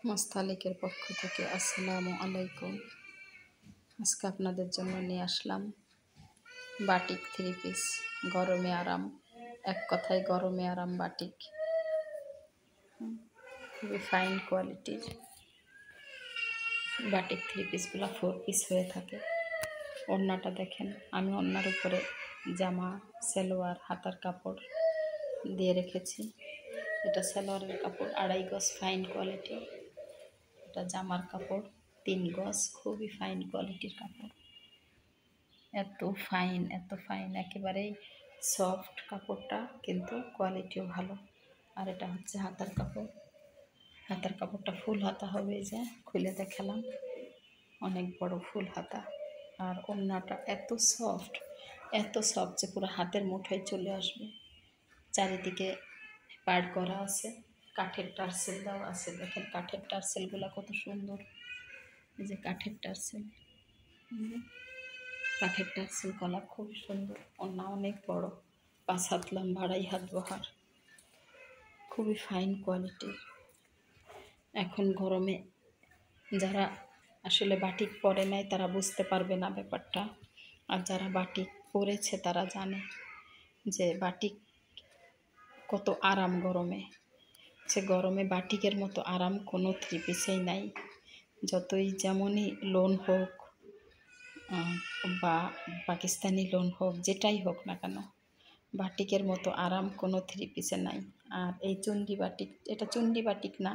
মোস্তালিকের পক্ষ থেকে আসসালামু আলাইকুম। আজকে আপনাদের জন্য নিয়ে আসলাম বাটিক 3 পিস। গরমে আরাম, এক কথায় গরমে আরাম বাটিক। খুবই ফাইন কোয়ালিটির বাটিক 3 পিসগুলো 4 পিস হয়ে থাকে। ওড়নাটা দেখেন, আমি ওড়নার উপরে জামা, সালোয়ার, হাতার কাপড় দিয়ে রেখেছি। এটা সালোয়ারের কাপড় 2.5 গজ, ফাইন কোয়ালিটি। এটা জামার কাপড় 3 গজ, খুবই ফাইন কোয়ালিটির কাপড়। এত ফাইন, একেবারেই সফট কাপড়টা, কিন্তু কোয়ালিটিও ভালো। আর এটা হচ্ছে হাতার কাপড়। হাতার কাপড়টা ফুল হাতা হবে, এই যে খুলে দেখালাম, অনেক বড় ফুল হাতা। আর ওড়নাটা এত সফট যে পুরো হাতের মুঠোয় চলে আসবে। চারিদিকে পাড় করা আছে, কাঠের টার্সেল দেওয়া আছে। দেখেন কাঠের টার্সেলগুলো কত সুন্দর। এই যে কাঠের টার্সেল, কাঠের টার্সেল কলা খুব সুন্দর। ওড়না অনেক বড়, 5 হাত লম্বা, 2.5 হাত বহর, খুবই ফাইন কোয়ালিটির। এখন গরমে যারা আসলে বাটিক পরে নাই তারা বুঝতে পারবে না ব্যাপারটা, আর যারা বাটিক পরেছে তারা জানে যে বাটিক কত আরাম গরমে। সে গরমে বাটিকের মতো আরাম কোনো 3 পিসেই নাই। যতই যেমনই লোন হোক বা পাকিস্তানি লোন হোক, যেটাই হোক না কেন, বাটিকের মতো আরাম কোনো 3 পিসে নাই। আর এই চুন্ডি বাটিক, এটা চুন্ডি বাটিক না,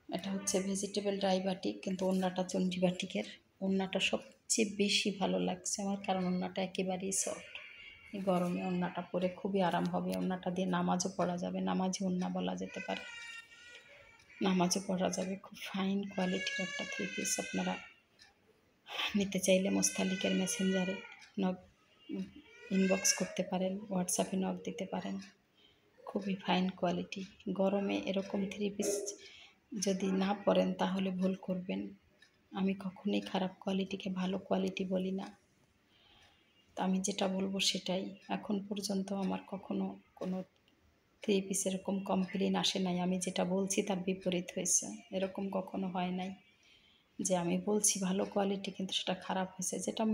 এটা হচ্ছে ভেজিটেবল ডাই বাটিক, কিন্তু ওড়নাটা চুন্ডি বাটিকের। ওড়নাটা সবচেয়ে বেশি ভালো লাগছে আমার, কারণ ওড়নাটা একেবারেই সফট। এই গরমে ওড়নাটা পরে খুবই আরাম হবে। ওড়নাটা দিয়ে নামাজও পড়া যাবে, নামাজি ওড়না বলা যেতে পারে, নামাজও পড়া যাবে। খুব ফাইন কোয়ালিটির একটা 3 পিস। আপনারা নিতে চাইলে মোস্তালিকের মেসেঞ্জারে ইনবক্স করতে পারেন, হোয়াটসঅ্যাপে নক দিতে পারেন। খুবই ফাইন কোয়ালিটি। গরমে এরকম 3 পিস যদি না পরেন তাহলে ভুল করবেন। আমি কখনোই খারাপ কোয়ালিটিকে ভালো কোয়ালিটি বলি না, তো আমি যেটা বলবো সেটাই। এখন পর্যন্ত আমার কখনো কোনো 3 পিস এরকম কমপ্লেন আসে নাই। আমি যেটা বলছি তার বিপরীত হয়েছে, এরকম কখনো হয় নাই যে আমি বলছি ভালো কোয়ালিটি কিন্তু সেটা খারাপ হয়েছে। যেটা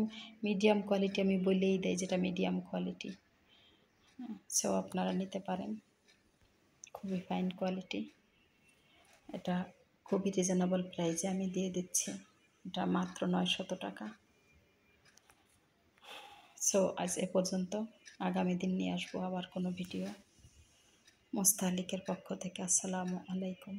মিডিয়াম কোয়ালিটি আমি বলেই দেই যেটা মিডিয়াম কোয়ালিটি। সো আপনারা নিতে পারেন, খুবই ফাইন কোয়ালিটি। এটা খুবই রিজনেবল প্রাইসে আমি দিয়ে দিচ্ছি, এটা মাত্র 900 টাকা। সো আজ এ পর্যন্ত, আগামী দিন নিয়ে আসবো আবার কোনো ভিডিও। মোস্তালিকের পক্ষ থেকে আসসালামু আলাইকুম।